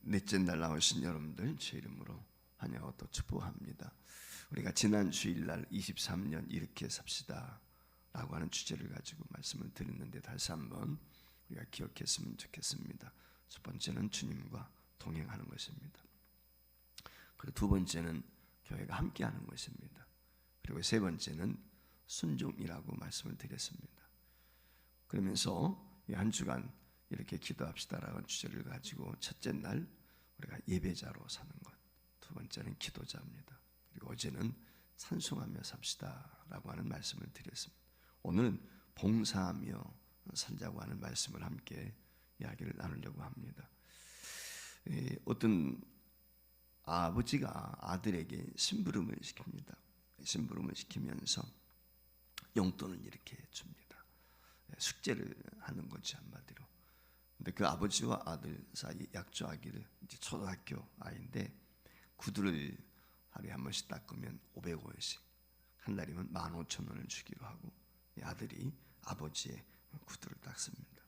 넷째 날 나오신 여러분들 제 이름으로 환영하고 또 축복합니다. 우리가 지난 주일날 23년 이렇게 삽시다 라고 하는 주제를 가지고 말씀을 드렸는데 다시 한번 우리가 기억했으면 좋겠습니다. 첫 번째는 주님과 동행하는 것입니다. 그리고 두 번째는 교회가 함께하는 것입니다. 그리고 세 번째는 순종이라고 말씀을 드렸습니다. 그러면서 이 한 주간 이렇게 기도합시다라는 주제를 가지고 첫째 날 우리가 예배자로 사는 것, 두 번째는 기도자입니다. 그리고 어제는 찬송하며 삽시다라고 하는 말씀을 드렸습니다. 오늘은 봉사하며 살자고 하는 말씀을 함께 이야기를 나누려고 합니다. 어떤 아버지가 아들에게 심부름을 시킵니다. 심부름을 시키면서 용돈을 이렇게 줍니다. 숙제를 하는 거지 한마디로. 근데 그 아버지와 아들 사이 약조하기를 이제 초등학교 아이인데 구두를 하루에 한 번씩 닦으면 500원씩, 한 달이면 15,000원을 주기로 하고 이 아들이 아버지의 구두를 닦습니다.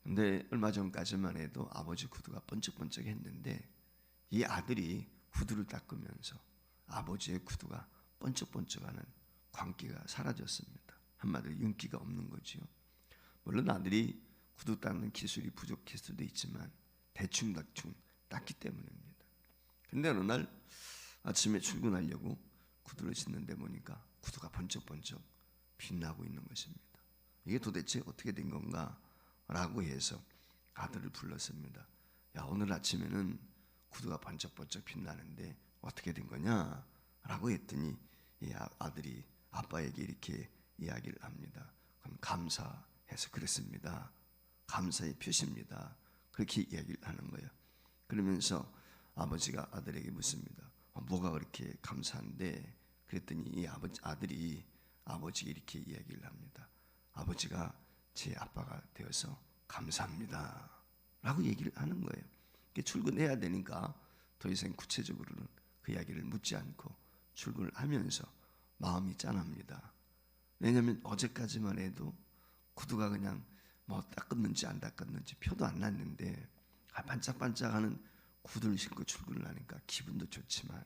근데 얼마 전까지만 해도 아버지 구두가 번쩍번쩍했는데 이 아들이 구두를 닦으면서 아버지의 구두가 번쩍번쩍하는 광기가 사라졌습니다. 한마디로 윤기가 없는 거지요. 물론 아들이 구두 닦는 기술이 부족할 수도 있지만 대충 닦기 때문입니다. 근데 어느 날 아침에 출근하려고 구두를 신는데 보니까 구두가 번쩍번쩍 빛나고 있는 것입니다. 이게 도대체 어떻게 된 건가? 라고 해서 아들을 불렀습니다. 야, 오늘 아침에는 구두가 번쩍번쩍 빛나는데 어떻게 된 거냐? 라고 했더니 이 아들이 아빠에게 이렇게 이야기를 합니다. 그럼 감사해서 그랬습니다. 감사의 표시입니다. 그렇게 이야기를 하는 거예요. 그러면서 아버지가 아들에게 묻습니다. 뭐가 그렇게 감사한데? 그랬더니 이 아들이 아버지에게 이렇게 이야기를 합니다. 아버지가 제 아빠가 되어서 감사합니다 라고 얘기를 하는 거예요. 출근해야 되니까 더 이상 구체적으로는 그 이야기를 묻지 않고 출근을 하면서 마음이 짠합니다. 왜냐하면 어제까지만 해도 구두가 그냥 뭐 닦았는지 안 닦았는지 표도 안 났는데 반짝반짝하는 구두를 신고 출근을 하니까 기분도 좋지만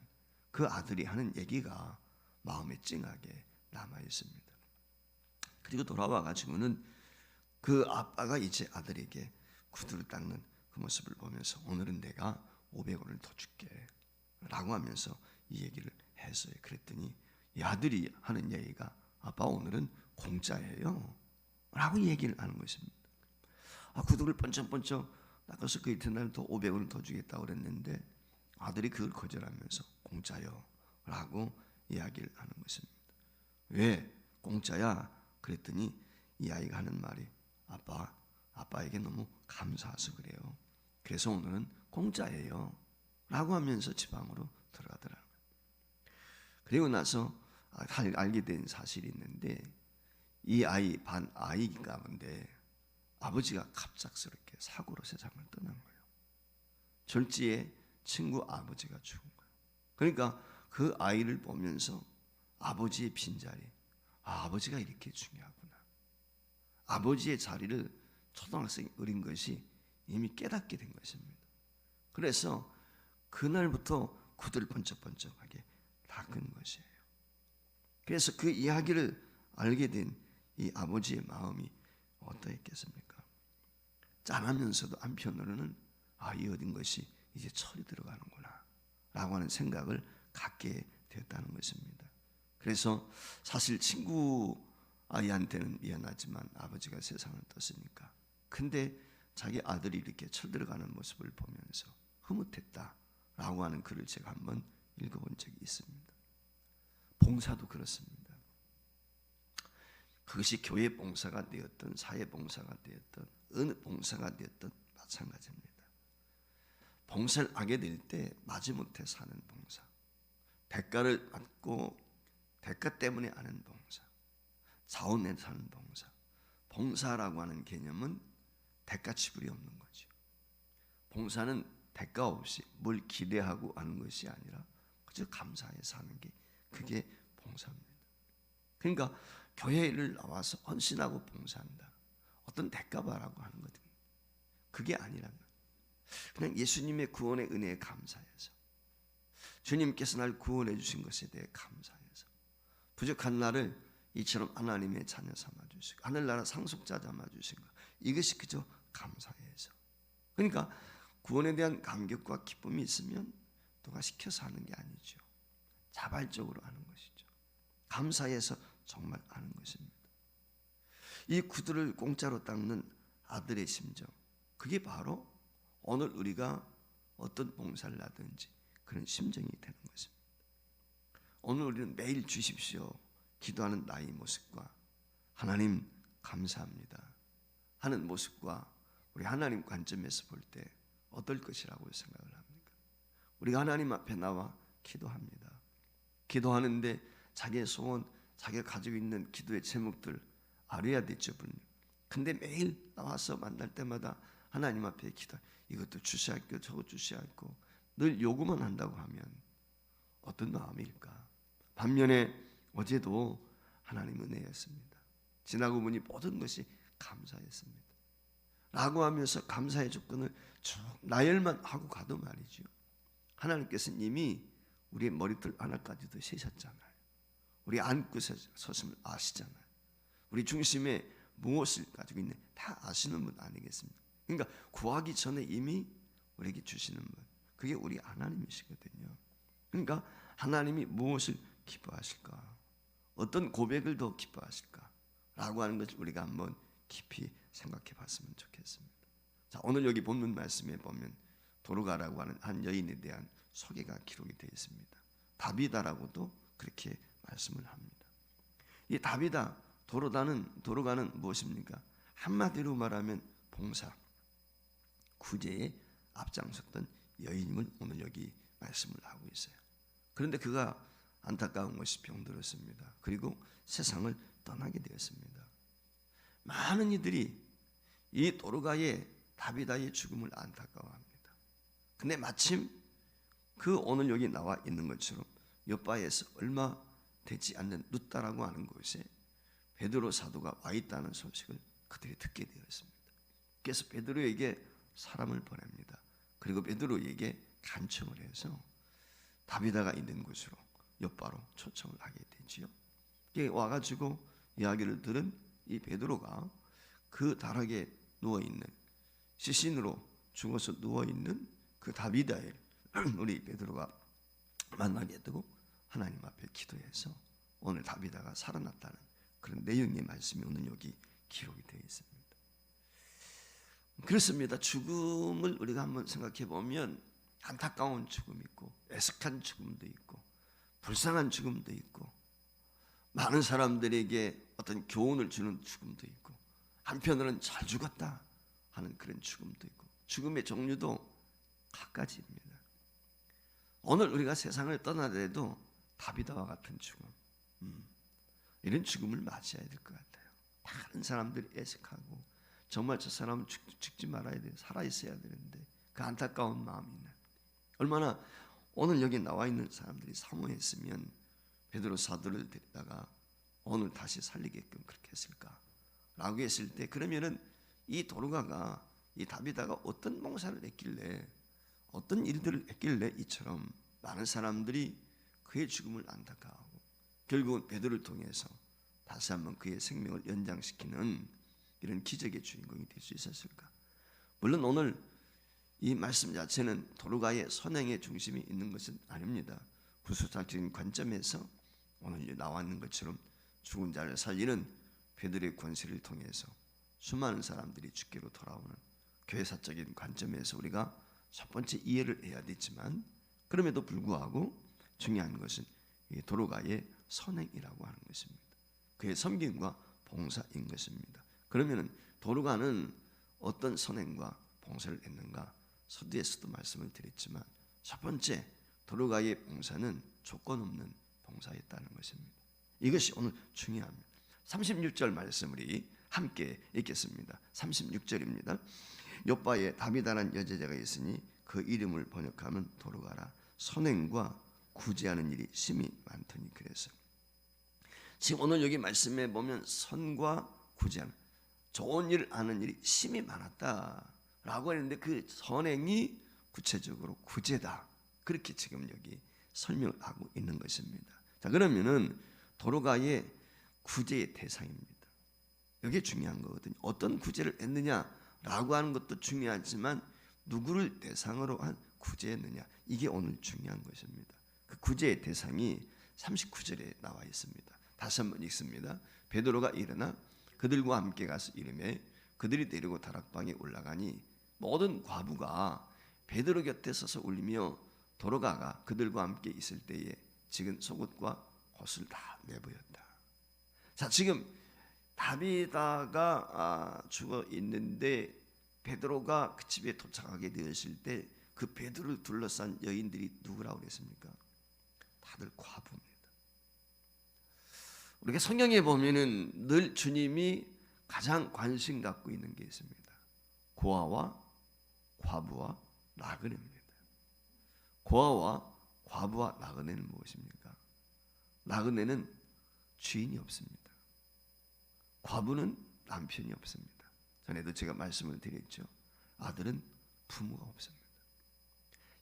그 아들이 하는 얘기가 마음에 찡하게 남아 있습니다. 그리고 돌아와 가지고는 그 아빠가 이제 아들에게 구두를 닦는 그 모습을 보면서 오늘은 내가 500원을 더 줄게 라고 하면서 이 얘기를 했어요. 그랬더니 이 아들이 하는 얘기가 아빠 오늘은 공짜예요 라고 얘기를 하는 것입니다. 구두를 번쩍번쩍 닦아서 그 이튿날 더 500원을 더 주겠다고 그랬는데 아들이 그걸 거절하면서 공짜요 라고 이야기를 하는 것입니다. 왜 공짜야? 그랬더니 이 아이가 하는 말이 아빠에게 너무 감사해서 그래요. 그래서 오늘은 공짜예요 라고 하면서 지방으로 들어가더라고요. 그리고 나서 알게 된 사실이 있는데 이 아이 가운데 아버지가 갑작스럽게 사고로 세상을 떠난 거예요. 졸지에 친구 아버지가 죽은 거예요. 그러니까 그 아이를 보면서 아버지의 빈자리, 아버지가 이렇게 중요하구나. 아버지의 자리를 초등학생 어린 것이 이미 깨닫게 된 것입니다. 그래서 그날부터 구두를 번쩍번쩍하게 닦은 것이에요. 그래서 그 이야기를 알게 된 이 아버지의 마음이 어떠했겠습니까? 짠하면서도 한편으로는 이 얻은 것이 이제 철이 들어가는구나 라고 하는 생각을 갖게 되었다는 것입니다. 그래서 사실 친구 아이한테는 미안하지만 아버지가 세상을 떴으니까 근데 자기 아들이 이렇게 철 들어가는 모습을 보면서 흐뭇했다 라고 하는 글을 제가 한번 읽어본 적이 있습니다. 봉사도 그렇습니다. 그것이 교회 봉사가 되었든 사회 봉사가 되었든 어느 봉사가 되었든 마찬가지입니다. 봉사를 하게 될 때 마지못해 사는 봉사, 대가를 받고 대가 때문에 하는 봉사, 자원에 사는 봉사. 봉사라고 하는 개념은 대가 지불이 없는 거죠. 봉사는 대가 없이 뭘 기대하고 하는 것이 아니라 그저 감사해 사는 게 그게 봉사입니다. 그러니까 교회를 나와서 헌신하고 봉사한다. 어떤 대가 바라고 하는 거든 그게 아니란 거예요. 그냥 예수님의 구원의 은혜에 감사해서, 주님께서 날 구원해 주신 것에 대해 감사해서, 부족한 나를 이처럼 하나님의 자녀 삼아 주시고 하늘나라 상속자 삼아 주신 것, 이것이 그저 감사해서. 그러니까 구원에 대한 감격과 기쁨이 있으면 누가 시켜서 하는 게 아니죠. 자발적으로 하는 것이죠. 감사해서 정말 하는 것입니다. 이 구두를 공짜로 닦는 아들의 심정, 그게 바로 오늘 우리가 어떤 봉사를 하든지 그런 심정이 되는 것입니다. 오늘 우리는 매일 주십시오 기도하는 나의 모습과 하나님 감사합니다 하는 모습과 우리 하나님 관점에서 볼 때 어떨 것이라고 생각을 합니까? 우리가 하나님 앞에 나와 기도합니다. 기도하는데 자기의 소원, 자기가 가지고 있는 기도의 제목들 알아야 되죠, 분명. 근데 매일 나와서 만날 때마다 하나님 앞에 기도, 이것도 주셔야 할고 저것 주셔야 할고 늘 요구만 한다고 하면 어떤 마음일까? 반면에 어제도 하나님 은혜였습니다. 지나고 보니 모든 것이 감사했습니다. 라고 하면서 감사의 조건을 쭉 나열만 하고 가도 말이죠. 하나님께서는 이미 우리의 머리털 하나까지도 세셨잖아요. 우리 안고 섰음을 아시잖아요. 우리 중심에 무엇을 가지고 있는 다 아시는 분 아니겠습니까? 그러니까 구하기 전에 이미 우리에게 주시는 분, 그게 우리 하나님이시거든요. 그러니까 하나님이 무엇을 기뻐하실까? 어떤 고백을 더 기뻐하실까? 라고 하는 것을 우리가 한번 깊이 생각해 봤으면 좋겠습니다. 자, 오늘 여기 본문 말씀에 보면 도르가라고 하는 한 여인에 대한 소개가 기록이 되어 있습니다. 다비다라고도 그렇게 말씀을 합니다. 이 다비다, 도르가는 무엇입니까? 한마디로 말하면 봉사, 구제에 앞장섰던 여인임을 오늘 여기 말씀을 하고 있어요. 그런데 그가 안타까운 것이 병들었습니다. 그리고 세상을 떠나게 되었습니다. 많은 이들이 이 도르가의 다비다의 죽음을 안타까워합니다. 근데 마침 그 오늘 여기 나와 있는 것처럼 요바에서 얼마 되지 않는 루다라고 하는 곳에 베드로 사도가 와 있다는 소식을 그들이 듣게 되었습니다. 그래서 베드로에게 사람을 보냅니다. 그리고 베드로에게 간청을 해서 다비다가 있는 곳으로 요바로 초청을 하게 되지요. 와가지고 이야기를 들은 이 베드로가 그 다락에 누워있는, 시신으로 죽어서 누워있는 그 다비다를 우리 베드로가 만나게 되고 하나님 앞에 기도해서 오늘 다비다가 살아났다는 그런 내용의 말씀이 오늘 여기 기록이 되어 있습니다. 그렇습니다. 죽음을 우리가 한번 생각해 보면 안타까운 죽음이 있고 애석한 죽음도 있고 불쌍한 죽음도 있고 많은 사람들에게 어떤 교훈을 주는 죽음도 있고 한편으로는 잘 죽었다 하는 그런 죽음도 있고 죽음의 종류도 갖가지입니다. 오늘 우리가 세상을 떠나더라도 다비다와 같은 죽음, 이런 죽음을 맞이해야 될 것 같아요. 다른 사람들이 애석하고 정말 저 사람은 죽지 말아야 돼, 살아 있어야 되는데 그 안타까운 마음이 있는, 얼마나 오늘 여기 나와 있는 사람들이 사모했으면 베드로 사도를 데리다가 오늘 다시 살리게끔 그렇게 했을까라고 했을 때, 그러면은 이 도르가가, 이 다비다가 어떤 봉사를 했길래, 어떤 일들을 했길래 이처럼 많은 사람들이 그의 죽음을 안타까워하고 결국은 베드로를 통해서 다시 한번 그의 생명을 연장시키는 이런 기적의 주인공이 될 수 있었을까? 물론 오늘 이 말씀 자체는 도르가의 선행의 중심이 있는 것은 아닙니다. 구속사적인 관점에서 오늘 나와 있는 것처럼 죽은 자를 살리는 베드로의 권세를 통해서 수많은 사람들이 주께로 돌아오는 교회사적인 관점에서 우리가 첫 번째 이해를 해야 되지만, 그럼에도 불구하고 중요한 것은 이 도르가의 선행이라고 하는 것입니다. 그의 섬김과 봉사인 것입니다. 그러면 도르가는 어떤 선행과 봉사를 했는가? 서두에서도 말씀을 드렸지만 첫 번째, 도르가의 봉사는 조건 없는 봉사였다는 것입니다. 이것이 오늘 중요합니다. 36절 말씀 우리 함께 읽겠습니다. 36절입니다. 요바에 다비다라는 여제자가 있으니 그 이름을 번역하면 도르가라. 선행과 구제하는 일이 심히 많더니. 그래서 지금 오늘 여기 말씀에 보면 선과 구제하는, 좋은 일을 하는 일이 심히 많았다라고 라고 했는데 그 선행이 구체적으로 구제다. 그렇게 지금 여기 설명을 하고 있는 것입니다. 자, 그러면은 도로가의 구제의 대상입니다. 이게 중요한 거거든요. 어떤 구제를 했느냐라고 하는 것도 중요하지만 누구를 대상으로 한 구제했느냐, 이게 오늘 중요한 것입니다. 그 구제의 대상이 39절에 나와 있습니다. 다시 한번 읽습니다. 베드로가 일어나 그들과 함께 가서 이르매 그들이 데리고 다락방에 올라가니 모든 과부가 베드로 곁에 서서 울리며 도로가가 그들과 함께 있을 때에 지금 속옷과 옷을 다 내보였다. 자, 지금 다비다가 죽어 있는데 베드로가 그 집에 도착하게 되었을 때 그 베드로를 둘러싼 여인들이 누구라고 그랬습니까? 다들 과부입니다. 우리가 성경에 보면은 늘 주님이 가장 관심 갖고 있는 게 있습니다. 고아와 과부와 나그네입니다. 고아와 과부와 나그네는 무엇입니까? 나그네는 주인이 없습니다. 과부는 남편이 없습니다. 전에도 제가 말씀을 드렸죠. 아들은 부모가 없습니다.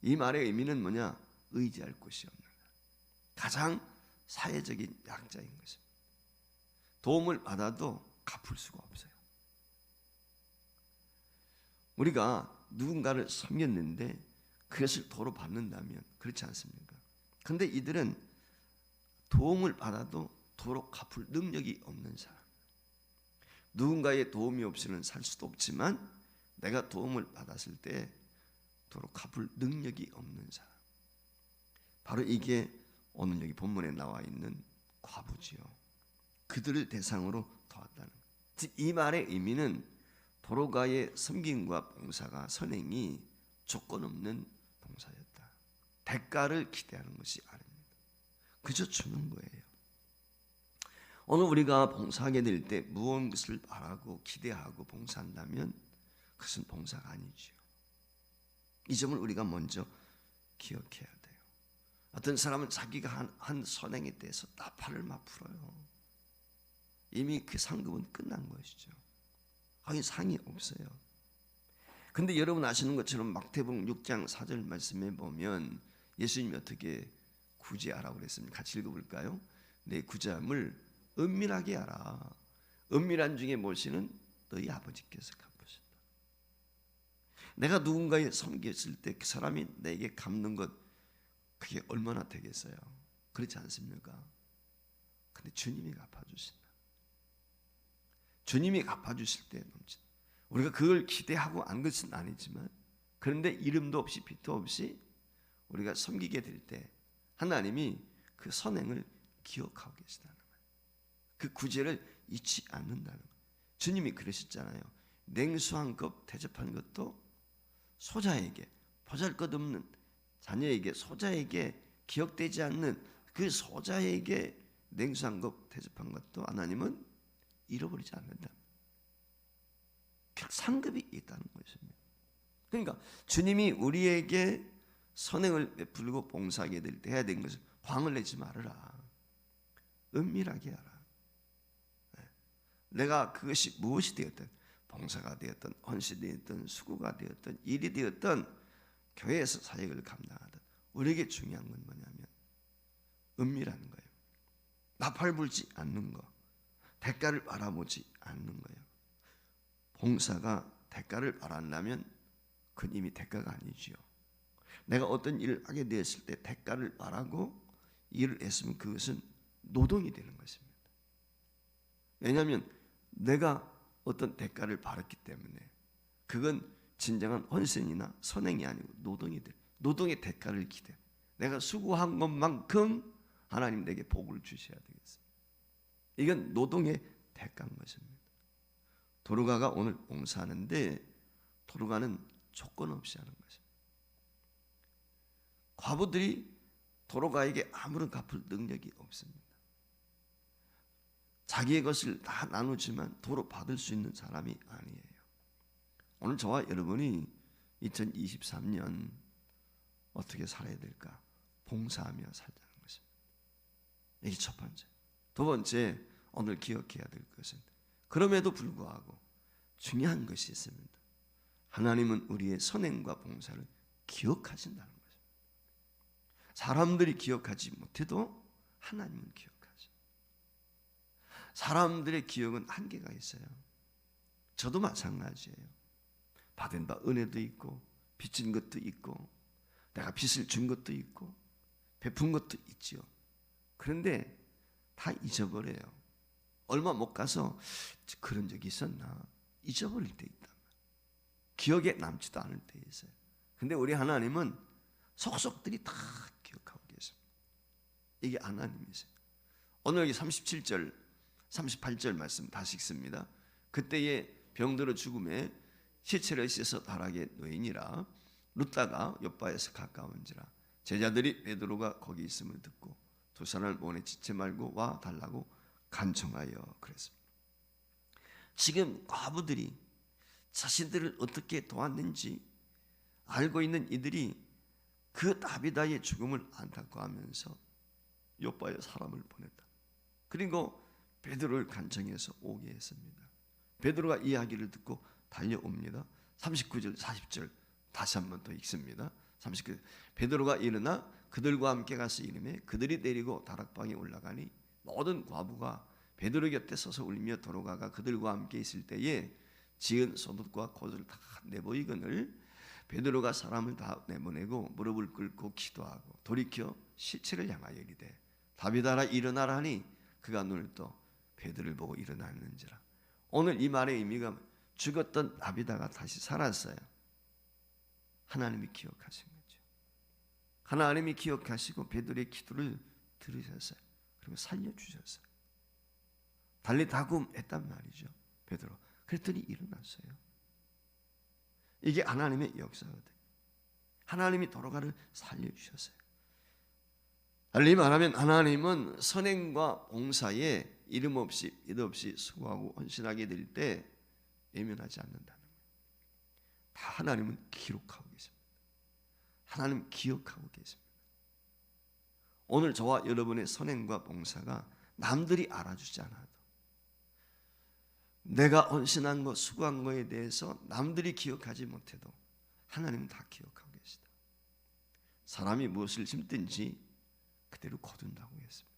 이 말의 의미는 뭐냐? 의지할 곳이 없는 것. 가장 사회적인 약자인 것입니다. 도움을 받아도 갚을 수가 없어요. 우리가 누군가를 섬겼는데 그것을 도로 받는다면 그렇지 않습니까? 그런데 이들은 도움을 받아도 도로 갚을 능력이 없는 사람. 누군가의 도움이 없이는 살 수도 없지만 내가 도움을 받았을 때 도로 갚을 능력이 없는 사람. 바로 이게 오늘 여기 본문에 나와 있는 과부지요. 그들을 대상으로 도왔다는 것. 즉 이 말의 의미는 도로가의 섬김과 봉사가 선행이 조건 없는 봉사였다. 대가를 기대하는 것이 아닙니다. 그저 주는 거예요. 오늘 우리가 봉사하게 될 때 무엇을 바라고 기대하고 봉사한다면 그것은 봉사가 아니죠. 이 점을 우리가 먼저 기억해야 돼요. 어떤 사람은 자기가 한 선행에 대해서 나팔을 막 불어요. 이미 그 상급은 끝난 것이죠. 아니 상이 없어요. 근데 여러분 아시는 것처럼 마태복음 6장 4절 말씀에 보면 예수님이 어떻게 구제하라고 그랬습니까? 같이 읽어볼까요? 내 구제함을 은밀하게 하라. 은밀한 중에 무엇이는 너희 아버지께서 갚으신다. 내가 누군가에 섬겼을 때 그 사람이 내게 갚는 것, 그게 얼마나 되겠어요? 그렇지 않습니까? 근데 주님이 갚아주신다. 주님이 갚아주실 때 넘친다. 우리가 그걸 기대하고 안 것은 아니지만, 그런데 이름도 없이 빛도 없이 우리가 섬기게 될 때 하나님이 그 선행을 기억하고 계시다는 거예요. 그 구제를 잊지 않는다는 거예요. 주님이 그러셨잖아요. 냉수 한 컵 대접한 것도 소자에게, 보잘것없는 자녀에게, 소자에게 기억되지 않는 그 소자에게 냉수 한 컵 대접한 것도 하나님은 잃어버리지 않는다. 상급이 있다는 것입니다. 그러니까 주님이 우리에게 선행을 베풀고 봉사하게 될 때 해야 되는 것은 광을 내지 말아라. 은밀하게 하라. 내가 그것이 무엇이 되었든, 봉사가 되었든, 헌신이 되었든, 수고가 되었든, 일이 되었든, 교회에서 사역을 감당하든, 우리에게 중요한 건 뭐냐면 은밀한 거예요. 나팔 불지 않는 거, 대가를 바라보지 않는 거예요. 봉사가 대가를 바란다면 그건 이미 대가가 아니지요. 내가 어떤 일을 하게 되었을 때 대가를 바라고 일을 했으면 그것은 노동이 되는 것입니다. 왜냐하면 내가 어떤 대가를 바랐기 때문에 그건 진정한 헌신이나 선행이 아니고 노동이 돼. 노동의 대가를 기대. 내가 수고한 것만큼 하나님 내게 복을 주셔야 되겠습니다. 이건 노동의 대가인 것입니다. 도로가가 오늘 봉사하는데 도로가는 조건 없이 하는 것입니다. 과부들이 도로가에게 아무런 갚을 능력이 없습니다. 자기의 것을 다 나누지만 도로 받을 수 있는 사람이 아니에요. 오늘 저와 여러분이 2023년 어떻게 살아야 될까? 봉사하며 살자는 것입니다. 이게 첫 번째. 두 번째, 오늘 기억해야 될 것은 그럼에도 불구하고 중요한 것이 있습니다. 하나님은 우리의 선행과 봉사를 기억하신다는 거죠. 사람들이 기억하지 못해도 하나님은 기억하죠. 사람들의 기억은 한계가 있어요. 저도 마찬가지예요. 받은 바 은혜도 있고 빚진 것도 있고 내가 빚을 준 것도 있고 베푼 것도 있지요. 그런데 다 잊어버려요. 얼마 못 가서 그런 적이 있었나 잊어버릴 때 있다. 기억에 남지도 않을 때 있어요. 근데 우리 하나님은 속속들이 다 기억하고 계십니다. 이게 하나님이세요. 오늘 여기 37절 38절 말씀 다시 읽습니다. 그때에 병들어 죽음에 시체를 씻어 다락에 놓이니라. 룻다가 욥바에서 가까운지라. 제자들이 베드로가 거기 있음을 듣고 두 사람을 보내 지체 말고 와 달라고 간청하여 그랬습니다. 지금 과부들이 자신들을 어떻게 도왔는지 알고 있는 이들이 그 다비다의 죽음을 안타까워하면서 욥바에 사람을 보냈다. 그리고 베드로를 간청해서 오게 했습니다. 베드로가 이야기를 듣고 달려옵니다. 39절 40절 다시 한번 더 읽습니다. 39절 베드로가 일어나 그들과 함께 가서 이르매 그들이 내리고 다락방에 올라가니 모든 과부가 베드로 곁에 서서 울며 돌아가가 그들과 함께 있을 때에 지은 소득과 콧을 다 내보이거늘 베드로가 사람을 다 내보내고 무릎을 꿇고 기도하고 돌이켜 시체를 향하여 이르되 다비다라 일어나라 하니 그가 눈을 떠 베드로를 보고 일어났는지라. 오늘 이 말의 의미가 죽었던 다비다가 다시 살았어요. 하나님이 기억하신 거죠. 하나님이 기억하시고 베드로의 기도를 들으셨어요. 그리고 살려주셨어요. 달리 다굼했단 말이죠. 베드로. 그랬더니 일어났어요. 이게 하나님의 역사거든요. 하나님이 돌아가를 살려주셨어요. 달리 말하면 하나님은 선행과 봉사에 이름 없이 일 없이 수고하고 헌신하게 될 때 외면하지 않는다는 거예요. 다 하나님은 기록하고 계십니다. 하나님 기억하고 계십니다. 오늘 저와 여러분의 선행과 봉사가 남들이 알아주지 않아도 내가 헌신한 것, 수고한 것에 대해서 남들이 기억하지 못해도 하나님은 다 기억하고 계시다. 사람이 무엇을 심든지 그대로 거둔다고 했습니다.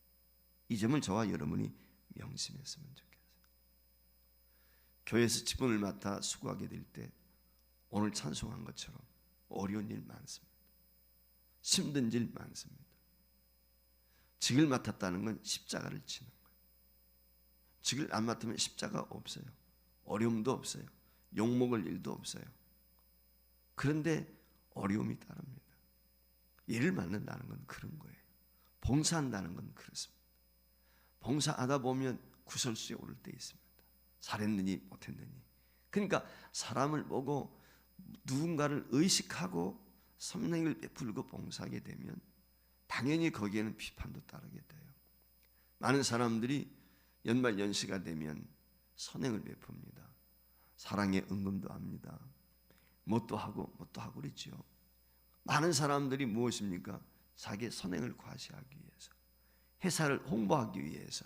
이 점을 저와 여러분이 명심했으면 좋겠어요. 교회에서 직분을 맡아 수고하게 될 때 오늘 찬송한 것처럼 어려운 일 많습니다. 힘든 일 많습니다. 직을 맡았다는 건 십자가를 지는 거예요. 직을 안 맡으면 십자가 없어요. 어려움도 없어요. 욕먹을 일도 없어요. 그런데 어려움이 따릅니다. 일을 맡는다는 건 그런 거예요. 봉사한다는 건 그렇습니다. 봉사하다 보면 구설수에 오를 때 있습니다. 잘했느니 못했느니. 그러니까 사람을 보고 누군가를 의식하고 선행을 베풀고 봉사하게 되면 당연히 거기에는 비판도 따르게 돼요. 많은 사람들이 연말 연시가 되면 선행을 베풉니다. 사랑에 응금도 합니다. 뭣도 하고 그랬죠. 많은 사람들이 무엇입니까? 자기의 선행을 과시하기 위해서, 회사를 홍보하기 위해서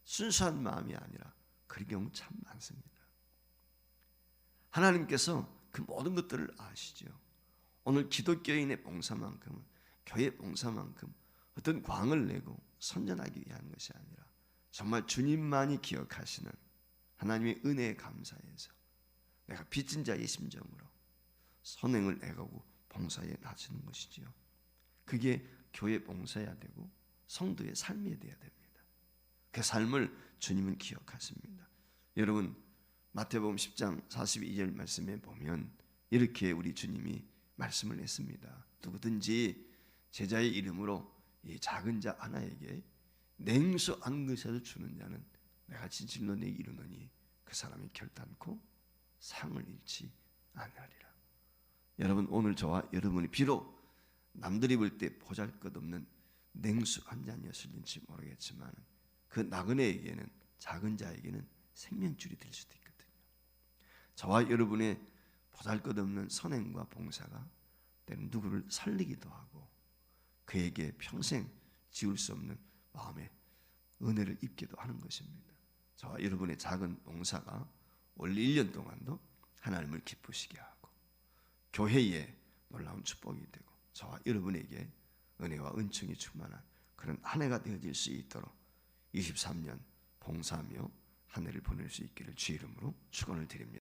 순수한 마음이 아니라 그런 경우 참 많습니다. 하나님께서 그 모든 것들을 아시죠. 오늘 기독교인의 봉사만큼은, 교회 봉사만큼 어떤 광을 내고 선전하기 위한 것이 아니라 정말 주님만이 기억하시는 하나님의 은혜에 감사해서 내가 빚진 자의 심정으로 선행을 애가고 봉사에 나서는 것이지요. 그게 교회 봉사해야 되고 성도의 삶이 되어야 됩니다. 그 삶을 주님은 기억하십니다. 여러분 마태복음 10장 42절 말씀에 보면 이렇게 우리 주님이 말씀을 했습니다. 누구든지 제자의 이름으로 이 작은 자 하나에게 냉수 한 그릇이라도 주는 자는 내가 진실로 내게 이르노니 그 사람이 결단코 상을 잃지 아니하리라. 여러분 오늘 저와 여러분이 비록 남들이 볼 때 보잘것없는 냉수 한 잔이었을지 모르겠지만 그 나그네에게는, 작은 자에게는 생명줄이 될 수도 있거든요. 저와 여러분의 보잘것없는 선행과 봉사가 때는 누구를 살리기도 하고 그에게 평생 지울 수 없는 마음의 은혜를 입기도 하는 것입니다. 저와 여러분의 작은 봉사가 올 1년 동안도 하나님을 기쁘시게 하고 교회에 놀라운 축복이 되고 저와 여러분에게 은혜와 은총이 충만한 그런 한 해가 되어질 수 있도록 23년 봉사하며 한 해를 보낼 수 있기를 주의 이름으로 축원을 드립니다.